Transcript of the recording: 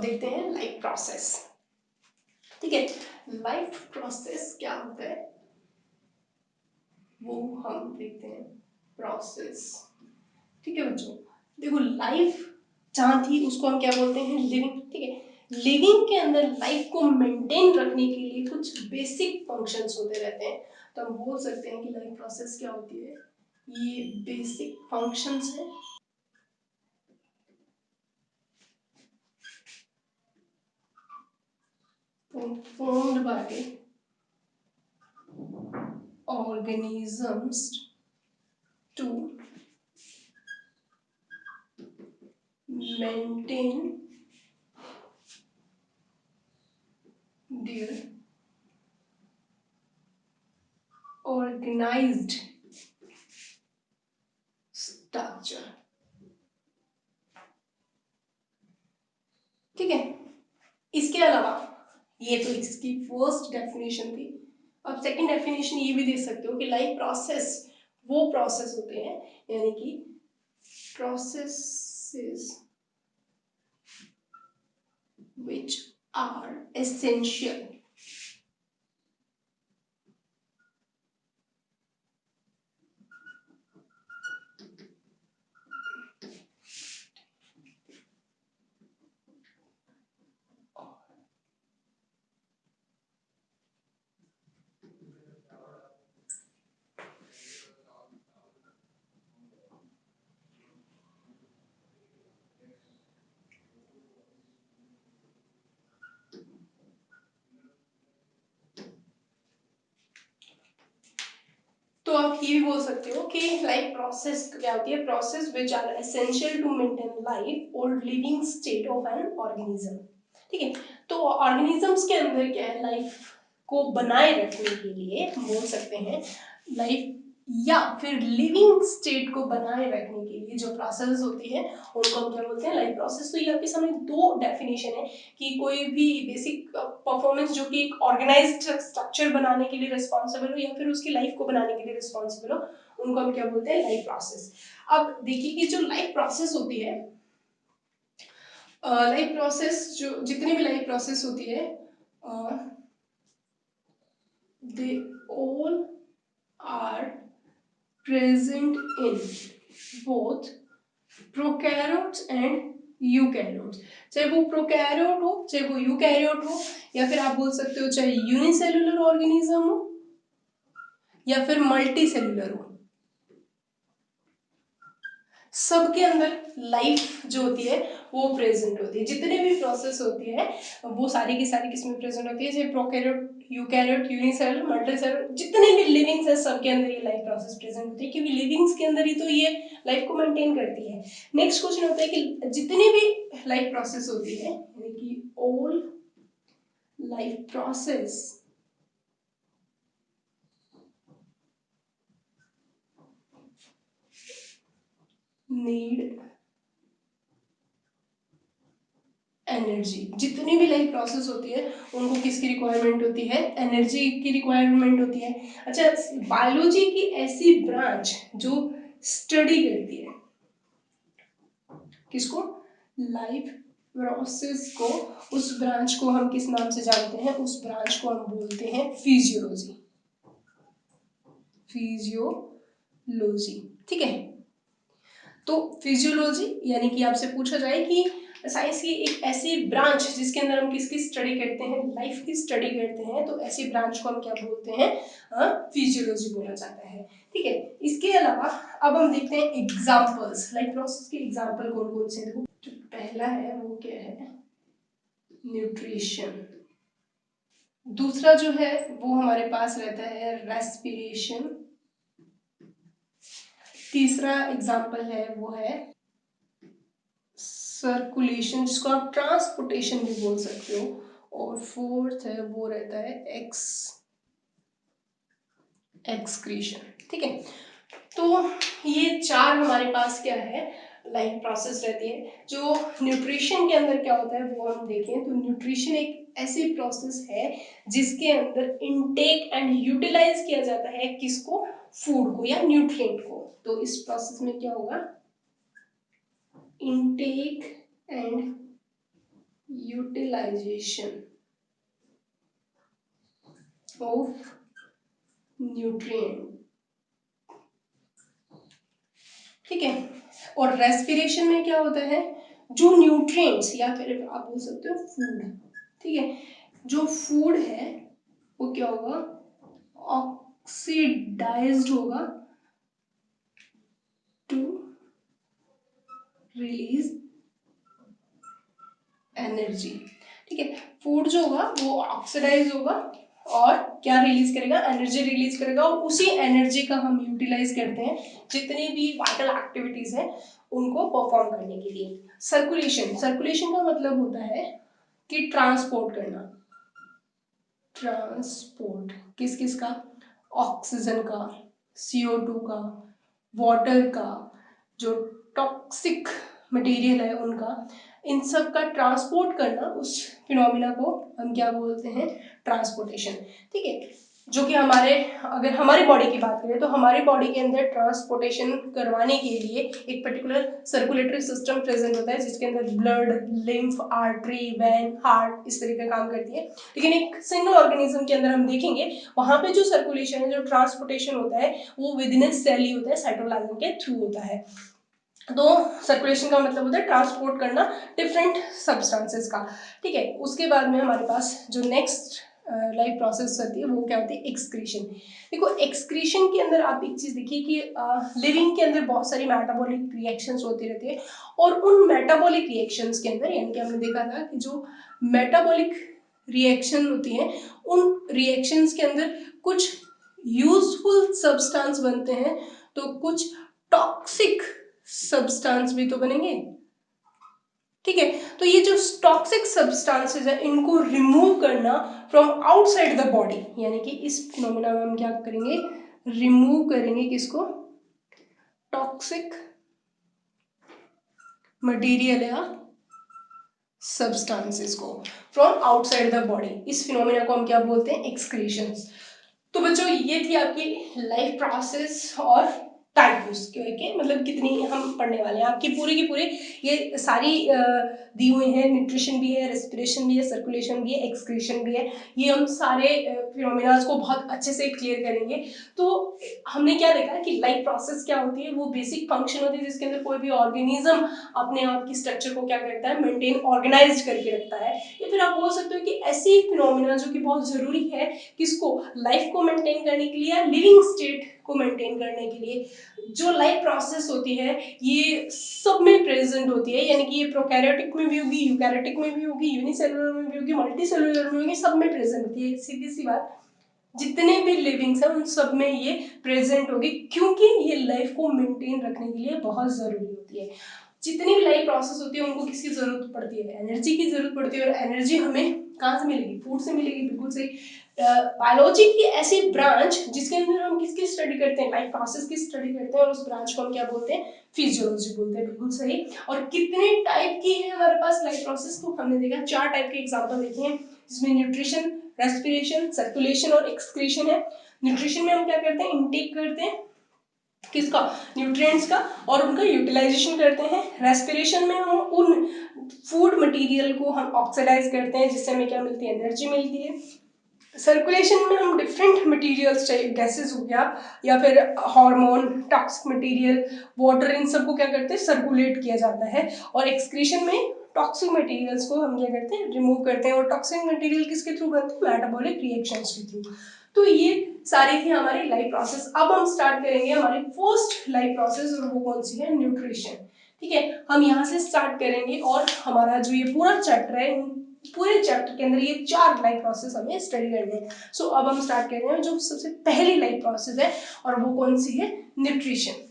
देखते हैं life process. ठीक है, लाइफ प्रोसेस क्या होता है वो हम देखते हैं, प्रोसेस। ठीक है बच्चों, देखो लाइफ जहाँ थी उसको हम क्या बोलते हैं, लिविंग। ठीक है, लिविंग के अंदर लाइफ को मेंटेन रखने के लिए कुछ बेसिक फंक्शंस होते रहते हैं, तो हम बोल सकते हैं कि लाइफ प्रोसेस क्या होती है, ये बेसिक फंक्शंस है performed by organisms to maintain their organized structure। ठीक है, इसके अलावा ये तो इसकी फर्स्ट डेफिनेशन थी। अब सेकंड डेफिनेशन ये भी दे सकते हो कि लाइफ प्रोसेस वो प्रोसेस होते हैं, यानी कि प्रोसेसेस which are essential तो आप ये भी बोल सकते हो कि लाइफ प्रोसेस क्या होती है, process which are essential to maintain life और living state of an organism. ठीक है, तो ऑर्गेनिजम्स के अंदर क्या है, लाइफ को बनाए रखने के लिए हम बोल सकते हैं लाइफ, या फिर लिविंग स्टेट को बनाए रखने के लिए जो प्रोसेस होती है उनको हम क्या बोलते हैं, लाइफ प्रोसेस। तो ये आपके सामने दो डेफिनेशन है कि कोई भी बेसिक परफॉर्मेंस जो कि एक ऑर्गेनाइज्ड स्ट्रक्चर बनाने के लिए रिस्पॉन्सिबल हो या फिर उसकी लाइफ को बनाने के लिए रिस्पॉन्सिबल हो, उनको हम क्या बोलते हैं, लाइफ प्रोसेस। अब देखिए कि जो लाइफ प्रोसेस होती है, लाइफ प्रोसेस जो जितनी भी लाइफ प्रोसेस होती है, they all are present in both prokaryotes and eukaryotes. चाहे वो प्रोकैरियोट हो, चाहे वो यूकैरियोट हो, या फिर आप बोल सकते हो चाहे यूनिसेलुलर ऑर्गेनिज्म हो या फिर मल्टी सेलुलर हो, सबके अंदर लाइफ जो होती है वो प्रेजेंट होती है। जितने भी प्रोसेस होती है वो सारी की सारी किसमें प्रेजेंट होती है, चाहे प्रोकैरियोट, यूकैरियोट, यूनिसेलुलर, मल्टीसेलुलर, जितने भी लिविंग्स है सबके अंदर ये लाइफ प्रोसेस प्रेजेंट होती है, क्योंकि लिविंग्स के अंदर ही तो ये लाइफ को मेंटेन करती है। नेक्स्ट क्वेश्चन होता है कि जितनी भी लाइफ प्रोसेस होती है, यानी कि all life process need energy. जितनी भी लाइफ प्रोसेस होती है उनको किसकी रिक्वायरमेंट होती है, एनर्जी की रिक्वायरमेंट होती है। अच्छा, बायोलॉजी की ऐसी ब्रांच जो स्टडी करती है किसको, लाइफ प्रोसेस को, उस ब्रांच को हम किस नाम से जानते हैं, उस ब्रांच को हम बोलते हैं फिजियोलॉजी। फिजियोलॉजी, ठीक है। तो फिजियोलॉजी यानी कि आपसे पूछा जाए कि साइंस की एक ऐसी ब्रांच जिसके अंदर हम किसकी स्टडी करते हैं, लाइफ की स्टडी करते हैं, तो ऐसी ब्रांच को हम क्या बोलते हैं, फिजियोलॉजी बोला जाता है। ठीक है, इसके अलावा अब हम देखते हैं एग्जांपल्स, लाइफ प्रोसेस के एग्जांपल कौन कौन से हैं। देखो जो पहला है वो क्या है, न्यूट्रिशन। दूसरा जो है वो हमारे पास रहता है रेस्पिरेशन। तीसरा एग्जांपल है वो है सर्कुलेशन, जिसको आप ट्रांसपोर्टेशन भी बोल सकते हो। और फोर्थ है वो रहता है एक्सक्रीशन। ठीक है, तो ये चार हमारे पास क्या है, लाइफ प्रोसेस रहती है। जो न्यूट्रिशन के अंदर क्या होता है वो हम देखें तो न्यूट्रिशन एक ऐसी प्रोसेस है जिसके अंदर इनटेक एंड यूटिलाइज किया जाता है किसको, फूड को या न्यूट्रिएंट को। तो इस प्रोसेस में क्या होगा, intake and utilization of nutrient, ठीक है। और रेस्पिरेशन में क्या होता है, जो न्यूट्रिएंट्स या फिर आप बोल सकते हो फूड, ठीक है, जो फूड है वो क्या होगा, ऑक्सीडाइज्ड होगा टू रिलीज एनर्जी, ठीक है। फूड जो होगा वो ऑक्सीडाइज होगा और क्या रिलीज करेगा, एनर्जी रिलीज करेगा, और उसी एनर्जी का हम यूटिलाइज करते हैं जितनी भी वाइटल एक्टिविटीज है उनको परफॉर्म करने के लिए। सर्कुलेशन, सर्कुलेशन का मतलब होता है कि ट्रांसपोर्ट करना, ट्रांसपोर्ट किस किस का, ऑक्सीजन का, CO2 का, वाटर का, जो टॉक्सिक मटेरियल है उनका, इन सब का ट्रांसपोर्ट करना, उस फिनोमिना को हम क्या बोलते हैं, ट्रांसपोर्टेशन, ठीक है। जो कि हमारे, अगर हमारी बॉडी की बात करें तो हमारी बॉडी के अंदर ट्रांसपोर्टेशन करवाने के लिए एक पर्टिकुलर सर्कुलेटरी सिस्टम प्रेजेंट होता है जिसके अंदर blood, lymph, artery, when, heart इस तरीके का काम करती है। लेकिन एक सिंगल ऑर्गेनिज्म के अंदर हम देखेंगे वहां पे जो सर्कुलेशन है, जो ट्रांसपोर्टेशन होता है वो विद इन ए सेल ही होता है, साइटोप्लाज्म के थ्रू होता है। तो सर्कुलेशन का मतलब होता है ट्रांसपोर्ट करना डिफरेंट सब्सटेंसेस का, ठीक है। उसके बाद में हमारे पास जो नेक्स्ट लाइफ प्रोसेस होती है वो क्या होती है, एक्सक्रीशन। देखो एक्सक्रीशन के अंदर आप एक चीज देखिए कि लिविंग के अंदर बहुत सारी मेटाबॉलिक रिएक्शंस होती रहती है, और उन मेटाबॉलिक रिएक्शंस के अंदर, यानी कि हमने देखा था कि जो मेटाबॉलिक रिएक्शन होती है उन रिएक्शंस के अंदर कुछ यूजफुल सब्सटेंस बनते हैं तो कुछ टॉक्सिक सब्सटेंस भी तो बनेंगे, ठीक है। तो ये जो टॉक्सिक सब्सटेंसेस है इनको रिमूव करना फ्रॉम आउटसाइड द बॉडी, यानी कि इस फिनोमेना में हम क्या करेंगे, रिमूव करेंगे किसको, टॉक्सिक मटेरियल या सब्सटेंसेस को फ्रॉम आउटसाइड द बॉडी। इस फिनोमेना को हम क्या बोलते हैं, एक्सक्रीशंस। तो बच्चों ये थी आपकी लाइफ प्रोसेस और टाइप उसके मतलब कितनी हम पढ़ने वाले हैं, आपकी पूरी की पूरी ये सारी दी हुई है, न्यूट्रिशन भी है, रेस्पिरेशन भी है, सर्कुलेशन भी है, एक्सक्रीशन भी है। ये हम सारे फिनोमेनास को बहुत अच्छे से क्लियर करेंगे। तो हमने क्या देखा कि लाइफ प्रोसेस क्या होती है, वो बेसिक फंक्शन होती है जिसके अंदर कोई भी ऑर्गेनिज्म अपने आप की स्ट्रक्चर को क्या करता है, मेंटेन, ऑर्गेनाइज करके रखता है। या फिर आप बोल सकते हो कि ऐसी फिनोमेना जो कि बहुत जरूरी है किसको, लाइफ को मेंटेन करने के लिए, लिविंग स्टेट को मेंटेन करने के लिए। जो लाइफ प्रोसेस होती है ये सब में प्रेजेंट होती है, यानी कि ये प्रोकैरियोटिक में भी होगी, यूकैरियोटिक में भी होगी, यूनिसेलुलर में भी होगी, मल्टीसेलुलर में होगी, सब में प्रेजेंट होती है। सीधी सी बात, जितने भी लिविंग्स हैं उन सब में ये प्रेजेंट होगी, क्योंकि ये लाइफ को मेंटेन रखने के लिए बहुत जरूरी होती है। जितनी भी लाइफ प्रोसेस होती है उनको किसकी जरूरत पड़ती है, एनर्जी की जरूरत पड़ती है, और एनर्जी हमें कहाँ से मिलेगी, फूड से मिलेगी, बिल्कुल सही। बायोलॉजी की ऐसी ब्रांच जिसके अंदर हम किसकी स्टडी करते हैं, लाइफ प्रोसेस की स्टडी करते हैं, और उस ब्रांच को हम क्या बोलते हैं, फिजियोलॉजी बोलते हैं, बिल्कुल सही। और कितने टाइप की है हमारे पास लाइफ प्रोसेस, तो हमने देखा 4 टाइप के एग्जाम्पल देखे हैं, जिसमें न्यूट्रिशन, रेस्पिरेशन, सर्कुलेशन और एक्सक्रीशन है। न्यूट्रिशन में हम क्या करते हैं, इनटेक करते हैं किसका, न्यूट्रिएंट्स का, और उनका यूटिलाइजेशन करते हैं। रेस्पिरेशन में हम उन फूड मटेरियल को हम ऑक्सीडाइज करते हैं जिससे हमें क्या मिलती है, एनर्जी मिलती है। सर्कुलेशन में हम डिफरेंट मटेरियल्स, गैसेस हो गया या फिर हार्मोन, टॉक्सिक मटेरियल, वाटर, इन सबको क्या करते हैं, सर्कुलेट किया जाता है। और एक्सक्रीशन में टॉक्सिक मटेरियल्स को हम क्या करते हैं, रिमूव करते हैं। और टॉक्सिक मटेरियल किसके थ्रू बनते हैं, मेटाबॉलिक रिएक्शंस के थ्रू। तो ये सारी थी हमारी लाइफ प्रोसेस। अब हम स्टार्ट करेंगे हमारी फर्स्ट लाइफ प्रोसेस, और वो कौन सी है, न्यूट्रिशन, ठीक है। हम यहाँ से स्टार्ट करेंगे और हमारा जो ये पूरा चैप्टर है, पूरे चैप्टर के अंदर ये 4 लाइफ प्रोसेस हमें स्टडी करनी है। सो अब हम स्टार्ट कर रहे हैं जो सबसे पहली लाइफ प्रोसेस है, और वो कौन सी है, न्यूट्रिशन।